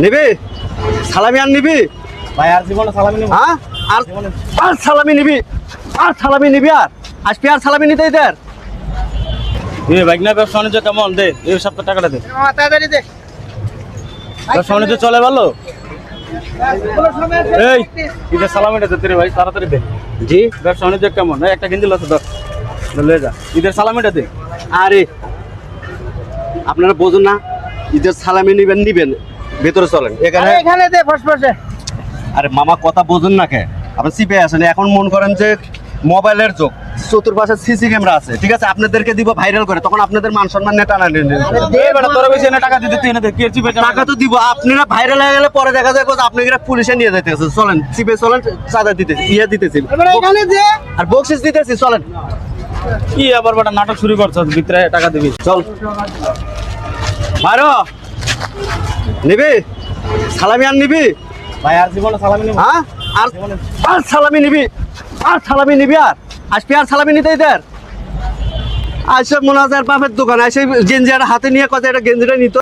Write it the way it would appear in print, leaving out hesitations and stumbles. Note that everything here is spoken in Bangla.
নিবি সালামি আর নিবি ভাই আর জীবনে সালামি নেব। হ্যাঁ আর আর সালামি নিবি আর সালামি নিবি আর আসবি আর সালামি নিতে ইতার এ বাইক না ব্যবসা বাণিজ্য কেমন দে এই সপ্তাহ টাকাটা দে। তাড়াতাড়ি দে। ব্যবসা বাণিজ্য চলে ভালো। এই ঈদের সালামিটা দে রে ভাই তাড়াতাড়ি দে। জি ব্যবসা বাণিজ্য কেমন এই একটা গেঞ্জি আছে ধর লয়ে যা ঈদের সালামিটা দে। আরে আপনারা বোঝেন না ঈদের সালামি নিবেন ভেতরে চলেন এখানে এখানে দে ফসফসে। আরে মামা কথা বোঝেন না কে আপনি সিপে আসেন এখন মন করেন যে মোবাইলের যুগ চতুর্পাশে সিসি ক্যামেরা আছে ঠিক আছে আপনাদেরকে দিব ভাইরাল করে তখন আপনাদের মান সম্মান নিয়ে টানা দে বেটা তোর বেশি এনে টাকা দিতে তুই এনে দে কি চিপে টাকা তো দিব আপনারা ভাইরাল হয়ে গেলে পরে দেখা যায় আপনারা পুলিশে নিয়ে যাইতেছে চলেন সিপে চলেন চাঁদা দিতেছি দিতেছি এবার এখানে দে। আর বকশিস দিতেছি চলেন কি আবার বেটা নাটক শুরু করছ ভিতরে টাকা দিবি। চল মারো নিবি সালামি আর নিবি ভাই আর জীবনে সালামি নেব। হ্যাঁ আর আর সালামি নিবি আর সালামি নিবি আর আসবি আর সালামি নিতে ইতার আইসব মোনাজার বাপের দোকান আইসে গেঞ্জি আর হাতে নিয়ে কথা এটা গেঞ্জিটা নিত